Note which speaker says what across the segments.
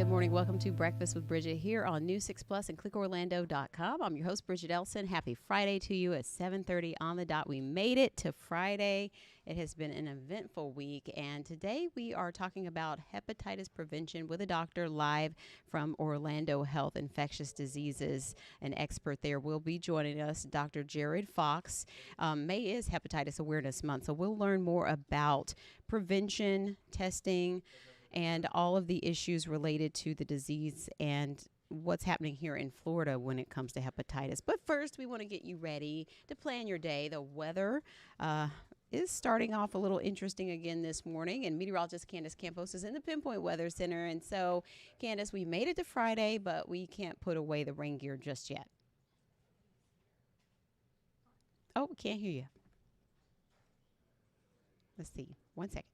Speaker 1: Good morning. Welcome to Breakfast with Bridgett here on News 6 Plus and clickorlando.com. I'm your host, Bridgett Elson. Happy Friday to you at 7:30 on the dot. We made it to Friday. It has been an eventful week, and today we are talking about hepatitis prevention with a doctor live from Orlando Health Infectious Diseases. An expert there will be joining us, Dr. Jared Fox. May is Hepatitis Awareness Month, so we'll learn more about prevention, testing, and all of the issues related to the disease and what's happening here in Florida when it comes to hepatitis. But first, we want to get you ready to plan your day. The weather is starting off a little interesting again this morning, and meteorologist Candace Campos is in the Pinpoint Weather Center. And so, Candace, we made it to Friday, but we can't put away the rain gear just yet. Oh, we can't hear you. Let's see. 1 second.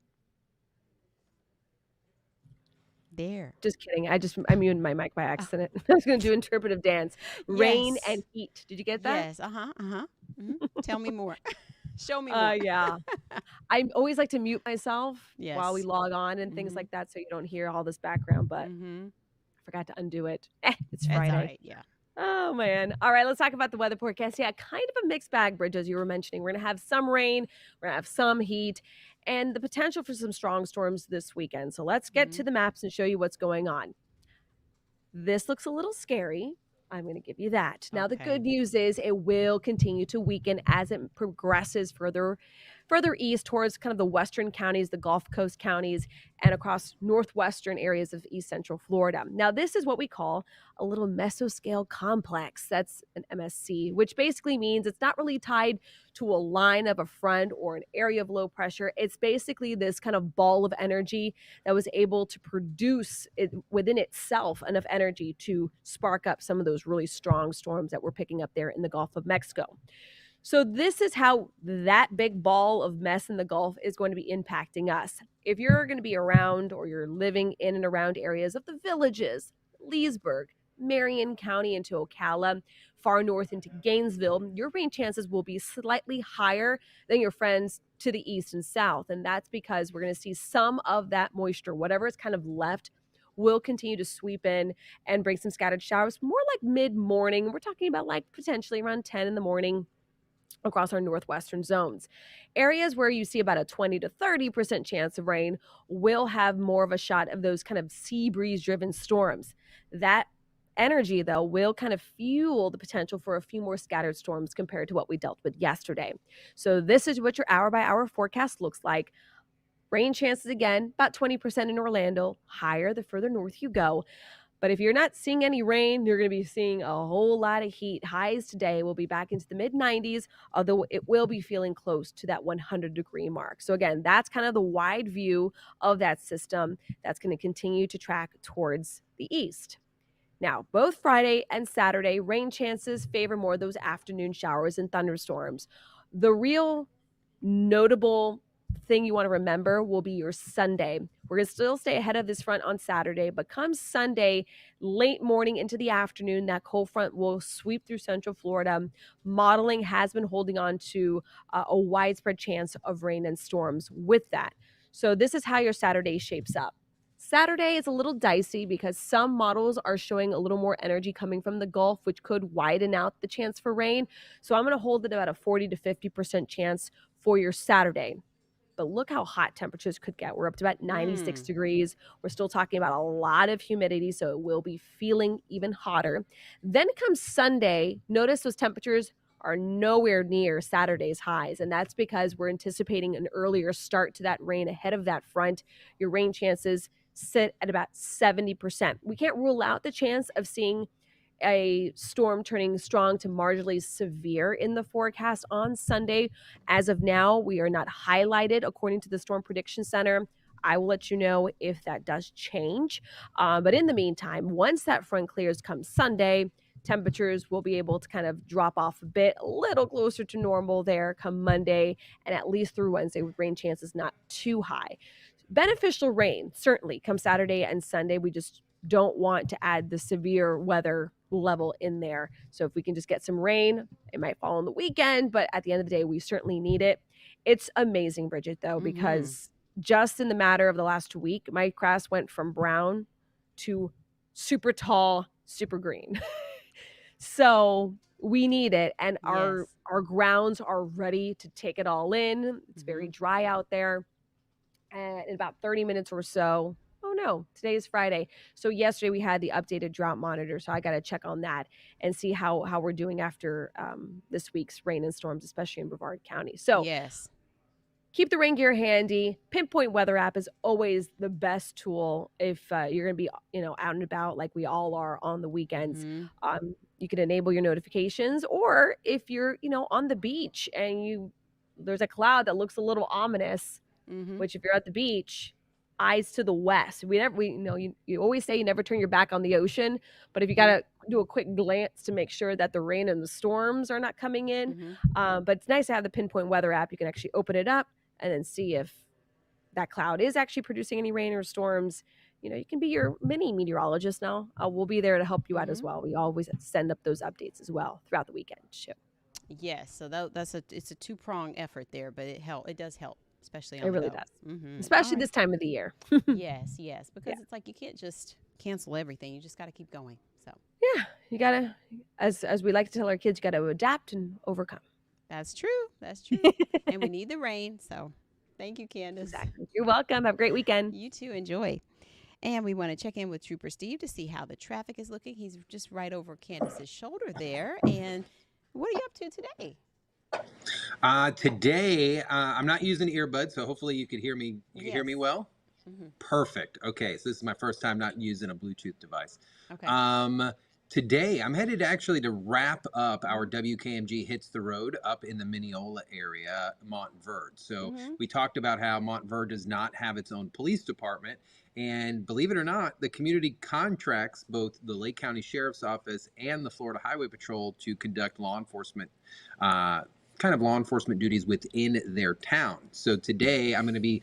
Speaker 1: There.
Speaker 2: Just kidding. I muted my mic by accident. I was going to do interpretive dance. Rain
Speaker 1: Yes.
Speaker 2: and heat. Did you get that?
Speaker 1: Yes. Tell me more. Show me more.
Speaker 2: Yeah. I always like to mute myself while we
Speaker 1: Yes.
Speaker 2: log on and things like that so you don't hear all this background, but I forgot to undo it. It's Friday.
Speaker 1: That's all right. Yeah.
Speaker 2: Oh, man. All right, let's talk about the weather forecast. Yeah, kind of a mixed bag, Bridge, as you were mentioning. We're going to have some rain, we're going to have some heat, and the potential for some strong storms this weekend. So let's get to the maps and show you what's going on. This looks a little scary. I'm going to give you that. Now, the good news is it will continue to weaken as it progresses further east towards kind of the western counties, the Gulf Coast counties, and across northwestern areas of east central Florida. Now, this is what we call a little mesoscale complex. That's an MSC, which basically means it's not really tied to a line of a front or an area of low pressure. It's basically this kind of ball of energy that was able to produce it within itself enough energy to spark up some of those really strong storms that we're picking up there in the Gulf of Mexico. So this is how that big ball of mess in the Gulf is going to be impacting us. If you're going to be around or you're living in and around areas of the Villages, Leesburg, Marion County into Ocala, far north into Gainesville, your rain chances will be slightly higher than your friends to the east and south. And that's because we're going to see some of that moisture, whatever is kind of left, will continue to sweep in and bring some scattered showers more like mid-morning. We're talking about like potentially around 10 in the morning across our northwestern zones. Areas where you see about a 20 to 30% chance of rain will have more of a shot of those kind of sea breeze driven storms. That energy, though, will kind of fuel the potential for a few more scattered storms compared to what we dealt with yesterday. So this is what your hour by hour forecast looks like. Rain chances, again, about 20% in Orlando, higher the further north you go. But if you're not seeing any rain, you're going to be seeing a whole lot of heat. Highs today will be back into the mid-90s, although it will be feeling close to that 100-degree mark. So again, that's kind of the wide view of that system that's going to continue to track towards the east. Now, both Friday and Saturday, rain chances favor more of those afternoon showers and thunderstorms. The real notable thing you want to remember will be your Sunday. We're going to still stay ahead of this front on Saturday, but come Sunday, late morning into the afternoon, that cold front will sweep through central Florida. Modeling has been holding on to a widespread chance of rain and storms with that. So this is how your Saturday shapes up. Saturday is a little dicey because some models are showing a little more energy coming from the Gulf, which could widen out the chance for rain. So I'm going to hold it about a 40 to 50% chance for your Saturday. But look how hot temperatures could get. We're up to about 96 degrees. We're still talking about a lot of humidity, so it will be feeling even hotter. Then comes Sunday. Notice those temperatures are nowhere near Saturday's highs, and that's because we're anticipating an earlier start to that rain ahead of that front. Your rain chances sit at about 70%. We can't rule out the chance of seeing a storm turning strong to marginally severe in the forecast on Sunday. As of now, we are not highlighted according to the Storm Prediction Center. I will let you know if that does change. But in the meantime, once that front clears come Sunday, temperatures will be able to kind of drop off a bit, a little closer to normal there come Monday, and at least through Wednesday with rain chances not too high. Beneficial rain, certainly, come Saturday and Sunday. We just don't want to add the severe weather level in there. So if we can just get some rain, it might fall on the weekend, but at the end of the day, we certainly need it. It's amazing, Bridgett, though, because just in the matter of the last week, my grass went from brown to super tall, super green. So we need it, and
Speaker 1: Yes.
Speaker 2: our grounds are ready to take it all in. It's very dry out there. And in about 30 minutes or so, oh no, today is Friday. So yesterday we had the updated drought monitor. So I got to check on that and see how we're doing after this week's rain and storms, especially in Brevard County. So
Speaker 1: Yes.
Speaker 2: keep the rain gear handy. Pinpoint weather app is always the best tool if you're going to be, out and about like we all are on the weekends. You can enable your notifications, or if you're, on the beach and there's a cloud that looks a little ominous, which if you're at the beach, eyes to the west. You always say you never turn your back on the ocean, but if you got to do a quick glance to make sure that the rain and the storms are not coming in. But it's nice to have the Pinpoint weather app. You can actually open it up and then see if that cloud is actually producing any rain or storms. You can be your mini meteorologist now. We'll be there to help you out as well. We always send up those updates as well throughout the weekend too.
Speaker 1: Yes. So it's a two-pronged effort there, but it does help, especially on
Speaker 2: It
Speaker 1: the
Speaker 2: really
Speaker 1: go.
Speaker 2: does, especially this time of the year.
Speaker 1: Yes, because it's like you can't just cancel everything. You just got to keep going. So
Speaker 2: yeah, you gotta, as we like to tell our kids, you got to adapt and overcome.
Speaker 1: That's true. And we need the rain. So thank you, Candace.
Speaker 2: Exactly. You're welcome. Have a great weekend.
Speaker 1: You too. Enjoy. And we want to check in with Trooper Steve to see how the traffic is looking. He's just right over Candace's shoulder there. And what are you up to today?
Speaker 3: Today, I'm not using earbuds, so hopefully you could hear me. You can hear me well? Perfect. Okay, so this is my first time not using a Bluetooth device. Okay. Today, I'm headed actually to wrap up our WKMG Hits the Road up in the Mineola area, Montverde. So we talked about how Montverde does not have its own police department. And believe it or not, the community contracts both the Lake County Sheriff's Office and the Florida Highway Patrol to conduct law enforcement duties within their town. So today I'm going to be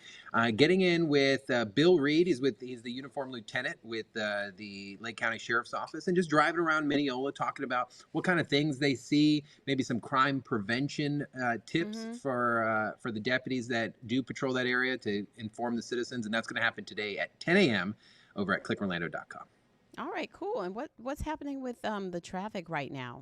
Speaker 3: getting in with Bill Reed. He's the uniform lieutenant with the Lake County Sheriff's Office, and just driving around Mineola, talking about what kind of things they see, maybe some crime prevention tips for the deputies that do patrol that area to inform the citizens. And that's going to happen today at 10 a.m. over at clickorlando.com.
Speaker 1: All right, cool. And what's happening with the traffic right now?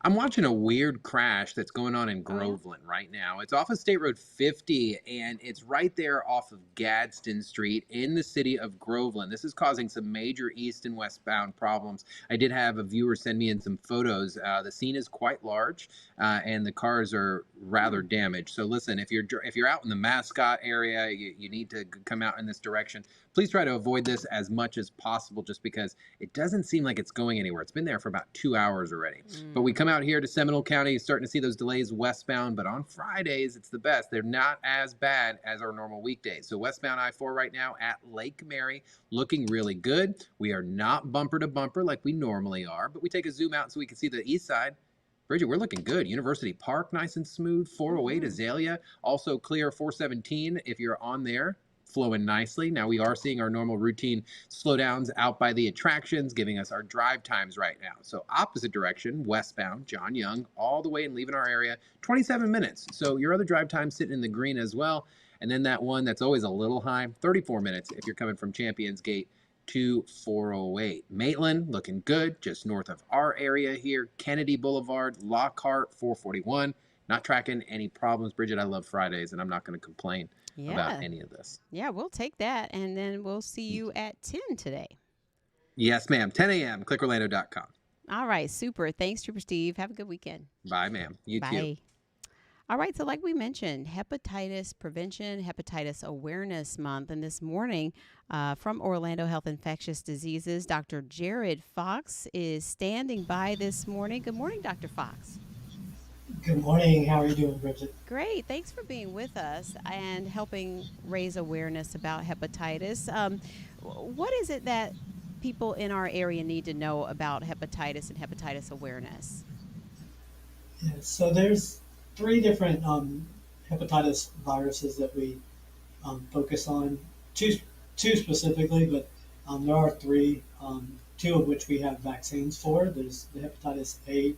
Speaker 3: I'm watching a weird crash that's going on in Groveland right now. It's off of State Road 50, and it's right there off of Gadsden Street in the city of Groveland. This is causing some major east and westbound problems. I did have a viewer send me in some photos. The scene is quite large, and the cars are rather damaged. So listen, if you're out in the Mascot area, you need to come out in this direction. Please try to avoid this as much as possible, just because it doesn't seem like it's going anywhere. It's been there for about 2 hours already. But we come out here to Seminole County, starting to see those delays westbound. But on Fridays, it's the best. They're not as bad as our normal weekdays. So westbound I-4 right now at Lake Mary, looking really good. We are not bumper to bumper like we normally are, but we take a zoom out so we can see the east side. Bridgett, we're looking good. University Park, nice and smooth. 408 Azalea, also clear. 417 if you're on there, flowing nicely. Now we are seeing our normal routine slowdowns out by the attractions, giving us our drive times right now. So opposite direction, westbound, John Young, all the way and leaving our area, 27 minutes. So your other drive time sitting in the green as well. And then that one that's always a little high, 34 minutes if you're coming from Champions Gate to 408. Maitland looking good, just north of our area here. Kennedy Boulevard, Lockhart, 441. Not tracking any problems. Bridgett, I love Fridays, and I'm not going to complain about any of this.
Speaker 1: Yeah, we'll take that, and then we'll see you at 10 today.
Speaker 3: Yes, ma'am. 10 a.m. clickorlando.com.
Speaker 1: All right, super. Thanks, Trooper Steve. Have a good weekend.
Speaker 3: Bye, ma'am. You
Speaker 1: Bye.
Speaker 3: too.
Speaker 1: All right, so like we mentioned, Hepatitis Prevention, Hepatitis Awareness Month. And this morning from Orlando Health Infectious Diseases, Dr. Jared Fox is standing by this morning. Good morning, Dr. Fox.
Speaker 4: Good morning. How are you doing, Bridgett?
Speaker 1: Great. Thanks for being with us and helping raise awareness about hepatitis. What is it that people in our area need to know about hepatitis and hepatitis awareness?
Speaker 4: Yeah, so there's 3 different hepatitis viruses that we focus on. Two specifically, but there are 3. 2 of which we have vaccines for. There's the hepatitis A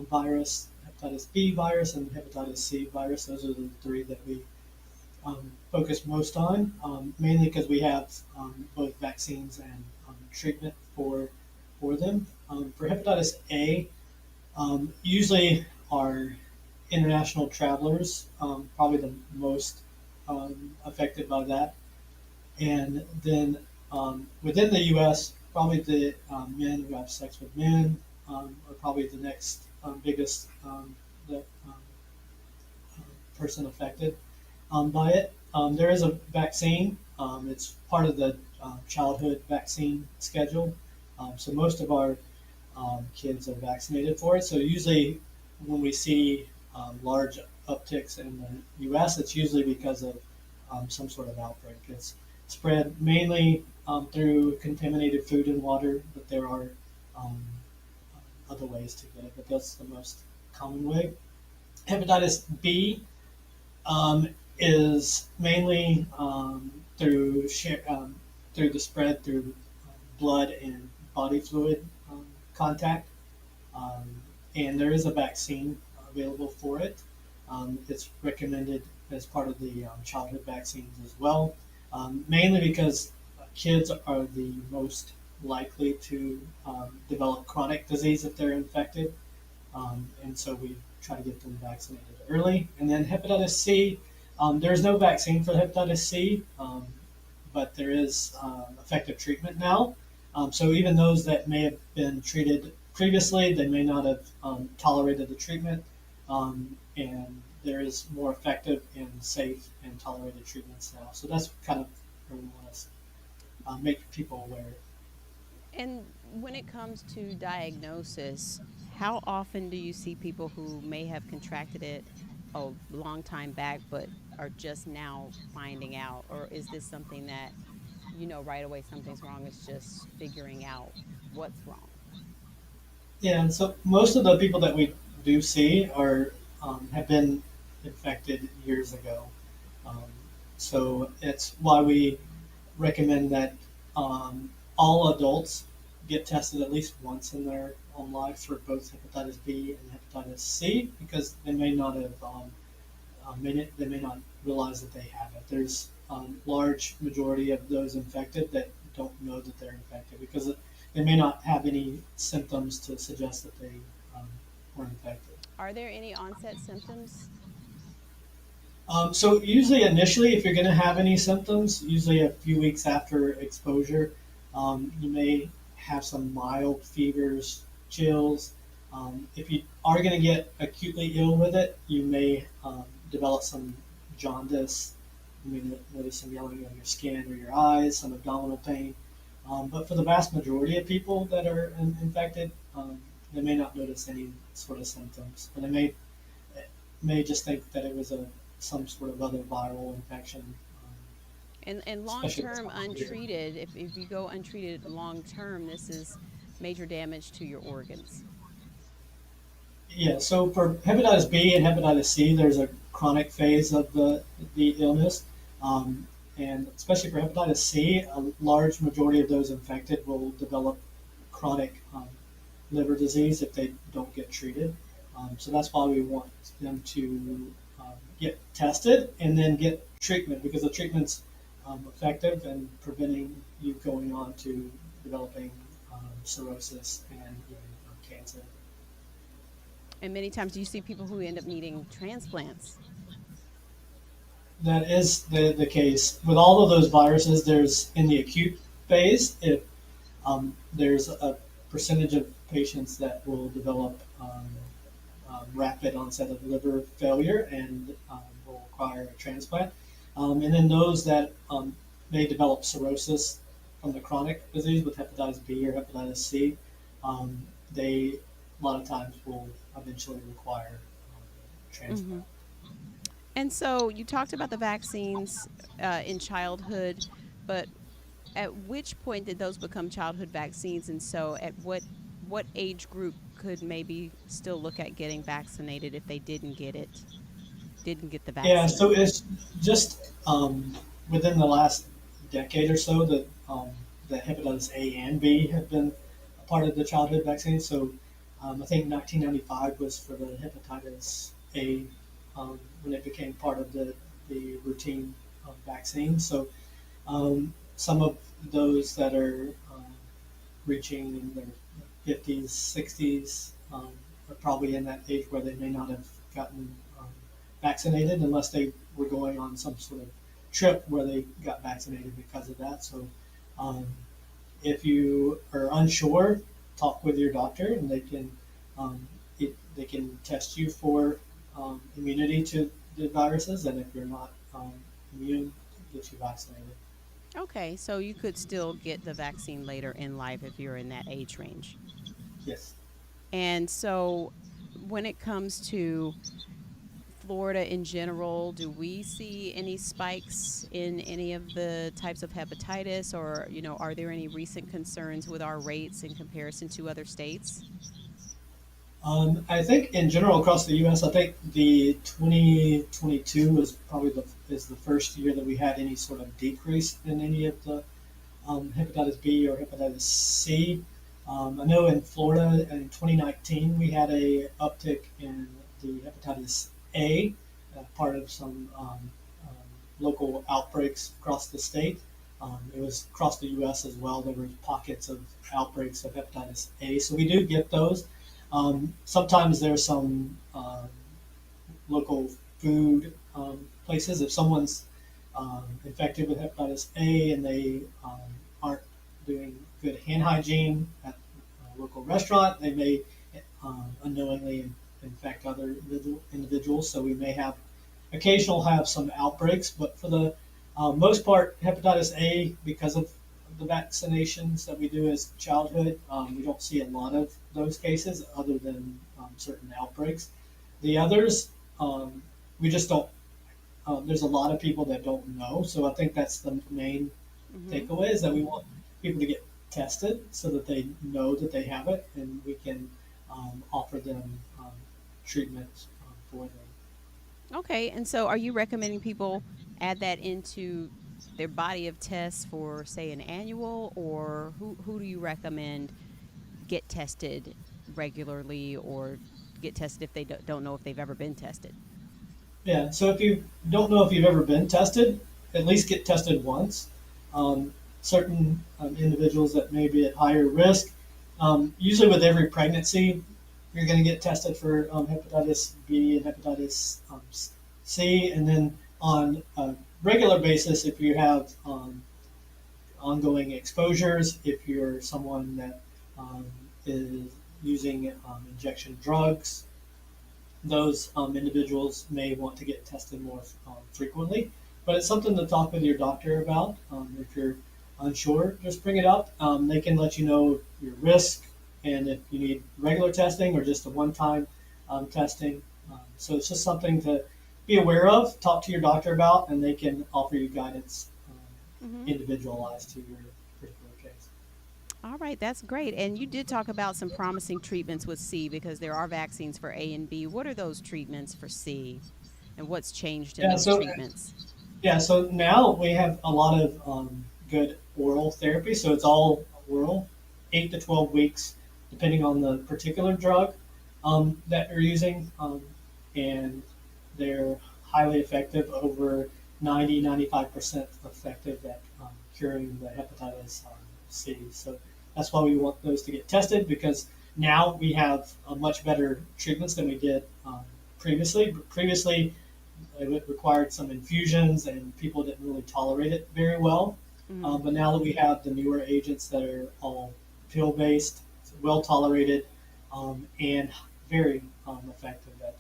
Speaker 4: virus, hepatitis B virus, and hepatitis C virus. Those are the 3 that we focus most on, mainly because we have both vaccines and treatment for them. For hepatitis A, usually our international travelers probably the most affected by that, and then within the U.S., probably the men who have sex with men are probably the next biggest the, person affected by it. There is a vaccine. It's part of the childhood vaccine schedule. So most of our kids are vaccinated for it. So usually when we see large upticks in the U.S., it's usually because of some sort of outbreak. It's spread mainly through contaminated food and water, but there are um, other ways to get it, but that's the most common way. Hepatitis B um, is mainly through the spread through blood and body fluid contact, um, and there is a vaccine available for it. It's recommended as part of the childhood vaccines as well, mainly because kids are the most likely to develop chronic disease if they're infected, and so we try to get them vaccinated early. And then hepatitis C, there's no vaccine for hepatitis C, but there is effective treatment now. So even those that may have been treated previously, they may not have tolerated the treatment, and there is more effective and safe and tolerated treatments now. So that's kind of where we want to make people aware.
Speaker 1: And when it comes to diagnosis, how often do you see people who may have contracted it a long time back but are just now finding out? Or is this something that you know right away something's wrong? It's just figuring out what's wrong.
Speaker 4: Yeah, and so most of the people that we do see are have been infected years ago. Um, so it's why we recommend that all adults get tested at least once in their own life for both hepatitis B and hepatitis C because they may not have they may not realize that they have it. There's large majority of those infected that don't know that they're infected because they may not have any symptoms to suggest that they um, were infected.
Speaker 1: Are there any onset symptoms?
Speaker 4: So usually initially, if you're going to have any symptoms, usually a few weeks after exposure, you may have some mild fevers, chills. If you are going to get acutely ill with it, you may develop some jaundice. You may notice some yellowing of your skin or your eyes, some abdominal pain. But for the vast majority of people that are infected, they may not notice any sort of symptoms, and they may just think that it was a some sort of other viral infection.
Speaker 1: And long
Speaker 4: Especially this
Speaker 1: term
Speaker 4: time of year.
Speaker 1: untreated, if you go untreated long term, this is major damage to your organs.
Speaker 4: Yeah, so for hepatitis B and hepatitis C, there's a chronic phase of the illness, um, and especially for hepatitis C, a large majority of those infected will develop chronic liver disease if they don't get treated. So that's why we want them to get tested and then get treatment because the treatment's effective in preventing you going on to developing cirrhosis and even cancer.
Speaker 1: And many times you see people who end up needing transplants.
Speaker 4: That is the case with all of those viruses. There's in the acute phase, if there's a percentage of patients that will develop rapid onset of liver failure and will require a transplant. And then those that may develop cirrhosis from the chronic disease with hepatitis B or hepatitis C, um, they a lot of times will eventually require transplant.
Speaker 1: And so you talked about the vaccines in childhood, but at which point did those become childhood vaccines? And so at what age group could maybe still look at getting vaccinated if they didn't get the
Speaker 4: Yeah,
Speaker 1: vaccine?
Speaker 4: so it's just within the last decade or so that the hepatitis A and B have been a part of the childhood vaccine. So I think 1995 was for the hepatitis A when it became part of the routine vaccine. So some of those that are reaching in their 50s, 60s, are probably in that age where they may not have gotten vaccinated unless they were going on some sort of trip where they got vaccinated because of that. So um, if you are unsure, talk with your doctor, and um, they can test you for immunity to the viruses, and if you're not immune, get you vaccinated.
Speaker 1: Okay, so you could still get the vaccine later in life if you're in that age range.
Speaker 4: Yes.
Speaker 1: And so when it comes to Florida in general, do we see any spikes in any of the types of hepatitis, or, are there any recent concerns with our rates in comparison to other states?
Speaker 4: I think in general across the U.S., I think the 2022 was probably the first year that we had any sort of decrease in any of the hepatitis B or hepatitis C. I know in Florida in 2019 we had a uptick in the hepatitis A, part of some local outbreaks across the state. It was across the U.S. as well. There were pockets of outbreaks of hepatitis A, so we do get those. Sometimes there's some local food places. If someone's infected with hepatitis A and they aren't doing good hand hygiene at a local restaurant, they may unknowingly infect other individuals. So we may have some outbreaks, but for the most part, hepatitis A, because of the vaccinations that we do as childhood, we don't see a lot of those cases other than certain outbreaks. The others, we just don't. There's a lot of people that don't know, so I think that's the main
Speaker 1: Mm-hmm.
Speaker 4: takeaway is that we want people to get tested so that they know that they have it, and we can offer them treatment for them.
Speaker 1: Okay, and so are you recommending people add that into their body of tests for, say, an annual, or who do you recommend get tested regularly, or get tested if they don't know if they've ever been tested?
Speaker 4: Yeah, so if you don't know if you've ever been tested, at least get tested once. Certain individuals that may be at higher risk, usually with every pregnancy, you're going to get tested for hepatitis B and hepatitis C, and then on a regular basis, if you have ongoing exposures, if you're someone that is using injection drugs, those individuals may want to get tested more frequently. But it's something to talk with your doctor about. If you're unsure, just bring it up. They can let you know your risk and if you need regular testing or just a one-time testing. So it's just something to be aware of, talk to your doctor about, and they can offer you guidance
Speaker 1: Mm-hmm.
Speaker 4: individualized to your particular case.
Speaker 1: All right, that's great. And you did talk about some promising treatments with C because there are vaccines for A and B. What are those treatments for C, and what's changed in
Speaker 4: Yeah,
Speaker 1: those
Speaker 4: so
Speaker 1: treatments?
Speaker 4: so now we have a lot of good oral therapy. So it's all oral, 8 to 12 weeks, depending on the particular drug that you're using, and they're highly effective, over 90-95% effective at curing the hepatitis C. So that's why we want those to get tested because now we have much better treatments than we did previously. Previously, it required some infusions, and people didn't really tolerate it very well.
Speaker 1: Mm-hmm.
Speaker 4: But now that we have the newer agents that are all pill based, well tolerated, and very effective at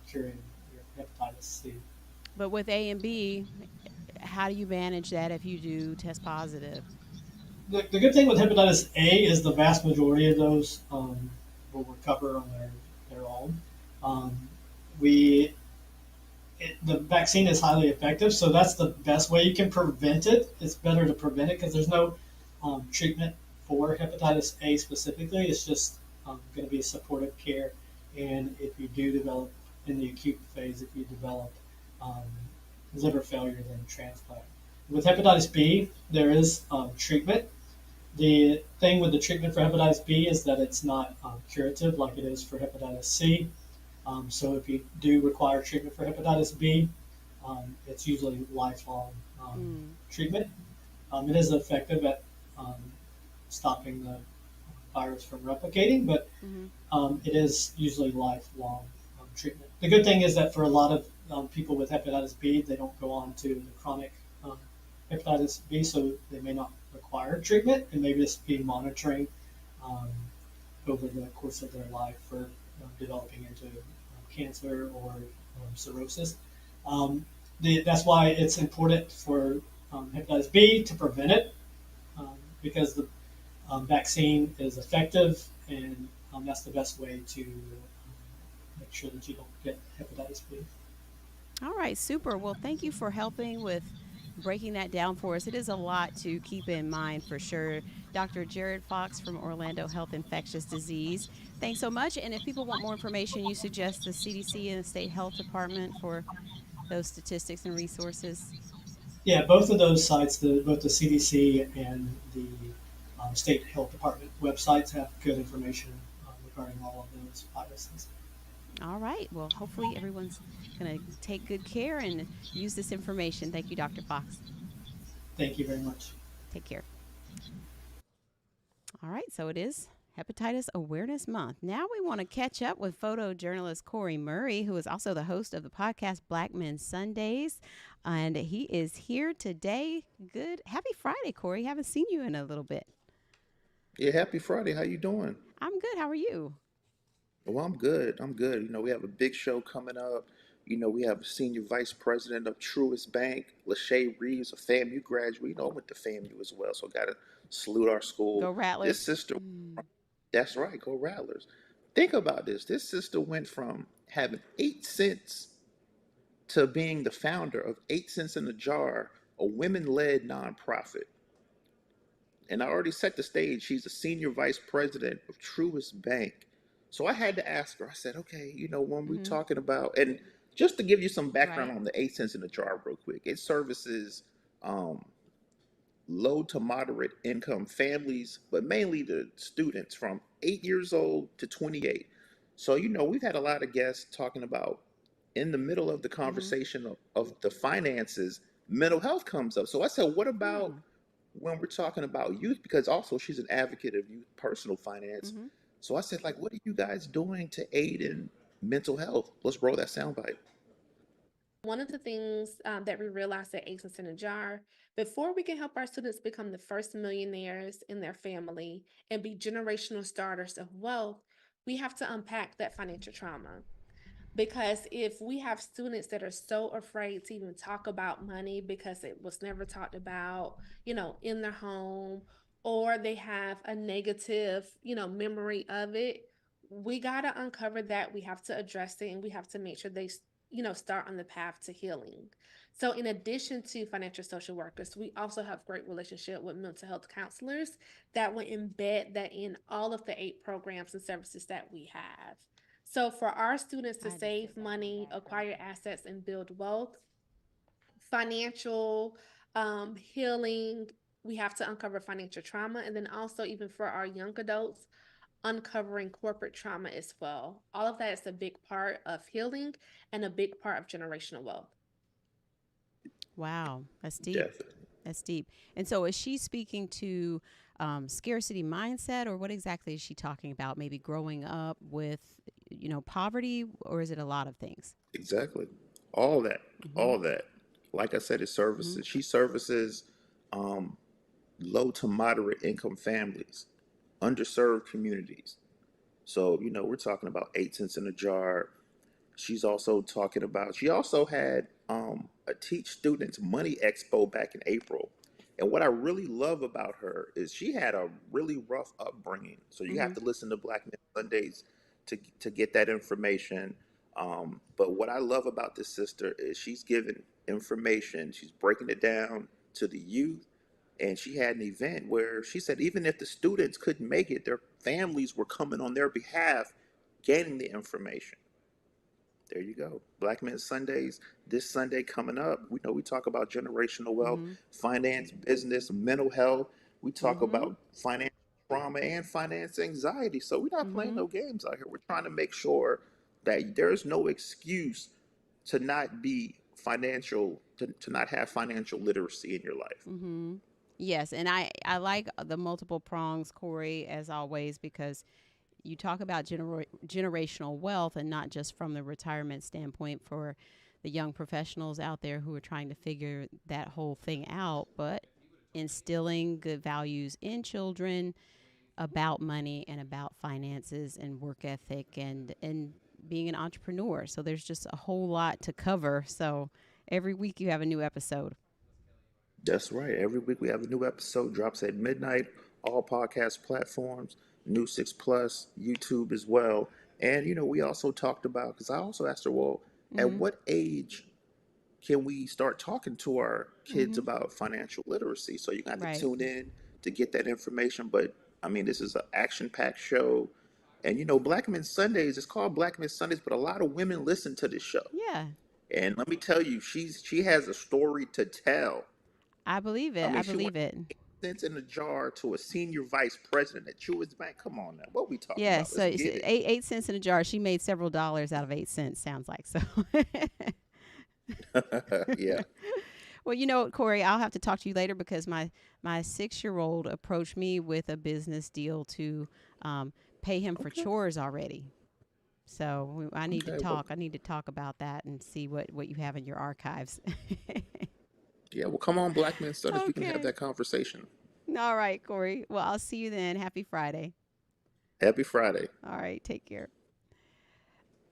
Speaker 4: curing your hepatitis C.
Speaker 1: But with A and B, how do you manage that if you do test positive?
Speaker 4: The good thing with hepatitis A is the vast majority of those will recover on their own. Um, we the vaccine is highly effective, so that's the best way you can prevent it. It's better to prevent it because there's no treatment for hepatitis A specifically. It's just going to be supportive care, and if you do develop in the acute phase, if you develop um, liver failure, then transplant. With hepatitis B, there is treatment. The thing with the treatment for hepatitis B is that it's not curative like it is for hepatitis C. So if you do require treatment for hepatitis B, it's usually lifelong
Speaker 1: Mm.
Speaker 4: treatment. It is effective at stopping the virus from replicating, but
Speaker 1: Mm-hmm.
Speaker 4: it is usually lifelong treatment. The good thing is that for a lot of people with hepatitis B, they don't go on to the chronic um, hepatitis B, so they may not require treatment and may just be monitoring um, over the course of their life for developing into cancer or cirrhosis. Um, that's why it's important for hepatitis B to prevent it because the vaccine is effective and that's the best way to make sure that you don't get hepatitis B.
Speaker 1: All right, super. Well, thank you for helping with breaking that down for us. It is a lot to keep in mind for sure. Dr. Jared Fox from Orlando Health Infectious Disease. Thanks so much. And if people want more information, you suggest the CDC and the State Health Department for those statistics and resources.
Speaker 4: Yeah, both of those sites, both the CDC and the State Health Department websites have good information regarding all of those viruses.
Speaker 1: All right. Well, hopefully everyone's going to take good care and use this information. Thank you, Dr. Fox.
Speaker 4: Thank you very much.
Speaker 1: Take care. All right. So it is Hepatitis Awareness Month. Now we want to catch up with photojournalist Corey Murray, who is also the host of the podcast Black Men Sundays. And he is here today. Good. Happy Friday, Corey. Haven't seen you in a little bit.
Speaker 5: Yeah, happy Friday. How you doing?
Speaker 1: I'm good. How are you?
Speaker 5: Well, I'm good. I'm good. We have a big show coming up. We have Senior Vice President of Truist Bank, Lachey Reeves, a FAMU graduate. I went to FAMU as well, so got to salute our school.
Speaker 1: Go
Speaker 5: This
Speaker 1: Rattlers.
Speaker 5: sister, that's right, go Rattlers. Think about this. This sister went from having 8 cents to being the founder of 8 Cents in a Jar, a women-led nonprofit. And I already set the stage. She's a senior vice president of Truist Bank. So I had to ask her, I said, okay, when we're
Speaker 1: Mm-hmm.
Speaker 5: talking about, and just to give you some background
Speaker 1: Right.
Speaker 5: on the 8 Cents in a Jar real quick, it services um, low to moderate income families, but mainly the students from 8 years old to 28. So, we've had a lot of guests talking about in the middle of the
Speaker 1: Mm-hmm.
Speaker 5: conversation of the finances, mental health comes up. So I said, what about
Speaker 1: Hmm.
Speaker 5: when we're talking about youth? Because also she's an advocate of youth personal finance.
Speaker 1: Mm-hmm.
Speaker 5: So I said, like, what are you guys doing to aid in mental health? Let's roll that soundbite.
Speaker 6: One of the things that we realized at Agents in a Jar, before we can help our students become the first millionaires in their family and be generational starters of wealth, we have to unpack that financial trauma. Because if we have students that are so afraid to even talk about money because it was never talked about, in their home, or they have a negative, memory of it, we got to uncover that. We have to address it and we have to make sure they, start on the path to healing. So in addition to financial social workers, we also have great relationship with mental health counselors that will embed that in all of the 8 programs and services that we have. So, for our students
Speaker 1: I
Speaker 6: to
Speaker 1: had to
Speaker 6: save
Speaker 1: sit down on
Speaker 6: money,
Speaker 1: that.
Speaker 6: acquire assets, and build wealth, financial healing, we have to uncover financial trauma. And then also, even for our young adults, uncovering corporate trauma as well. All of that is a big part of healing and a big part of generational wealth.
Speaker 1: Wow. That's deep.
Speaker 5: Definitely.
Speaker 1: That's deep. And so, is she speaking to scarcity mindset, or what exactly is she talking about? Maybe growing up with, poverty, or is it a lot of things?
Speaker 5: Exactly. All that.
Speaker 1: Mm-hmm.
Speaker 5: All that. Like I said, it
Speaker 1: Mm-hmm.
Speaker 5: services. She services um, low to moderate income families, underserved communities. So, we're talking about 8 cents in a jar. She's also talking about, she also had a Teach Students Money Expo back in April. And what I really love about her is she had a really rough upbringing. So you
Speaker 1: Mm-hmm.
Speaker 5: have to listen to Black Men Sundays to get that information. But what I love about this sister is she's giving information, she's breaking it down to the youth. And she had an event where she said even if the students couldn't make it, their families were coming on their behalf, gaining the information. There you go. Black Men Sundays, this Sunday coming up. We know we talk about generational wealth,
Speaker 1: Mm-hmm.
Speaker 5: finance, business, mental health. We talk
Speaker 1: Mm-hmm.
Speaker 5: about financial trauma and finance anxiety. So we're not playing
Speaker 1: Mm-hmm.
Speaker 5: no games out here. We're trying to make sure that there's no excuse to not be financial, to not have financial literacy in your life.
Speaker 1: Mm-hmm. Yes, and I like the multiple prongs, Corey, as always, because you talk about generational wealth and not just from the retirement standpoint for the young professionals out there who are trying to figure that whole thing out, but instilling good values in children about money and about finances and work ethic and being an entrepreneur. So there's just a whole lot to cover. So every week you have a new episode.
Speaker 5: That's right. Every week we have a new episode, drops at midnight, all podcast platforms, New 6 Plus, YouTube as well. And, we also talked about, because I also asked her, well, at
Speaker 1: Mhm.
Speaker 5: what age can we start talking to our kids
Speaker 1: Mhm.
Speaker 5: about financial literacy? So you're going to have to
Speaker 1: Right.
Speaker 5: tune in to get that information. But, I mean, this is an action packed show. And, Black Men Sundays, it's called Black Men Sundays, but a lot of women listen to this show.
Speaker 1: Yeah.
Speaker 5: And let me tell you, she has a story to tell.
Speaker 1: I believe
Speaker 5: I
Speaker 1: it. I
Speaker 5: mean, she went
Speaker 1: believe it.
Speaker 5: 8 cents in a jar to a senior vice president at Truist Bank. Come on now, what we talking
Speaker 1: Yeah,
Speaker 5: about?
Speaker 1: so
Speaker 5: Let's
Speaker 1: it's
Speaker 5: get it.
Speaker 1: 8 cents in a jar. She made several dollars out of 8 cents, sounds like. So
Speaker 5: Yeah.
Speaker 1: well, you know what, Corey, I'll have to talk to you later because my 6-year-old approached me with a business deal to pay him for
Speaker 5: Okay.
Speaker 1: chores already. So I need to
Speaker 5: Okay. Well,
Speaker 1: talk. I need to talk about that and see what you have in your archives.
Speaker 5: yeah. Well, come on, Black Men Studies. We can have
Speaker 1: Okay.
Speaker 5: that conversation.
Speaker 1: All right, Corey. Well, I'll see you then. Happy Friday.
Speaker 5: Happy Friday.
Speaker 1: All right. Take care.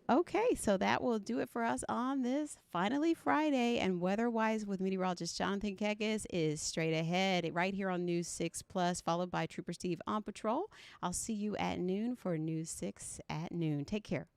Speaker 1: Okay, so that will do it for us on this finally Friday. And weather-wise with meteorologist Jonathan Kekis is straight ahead right here on News 6 Plus, followed by Trooper Steve on patrol. I'll see you at noon for News 6 at noon. Take care.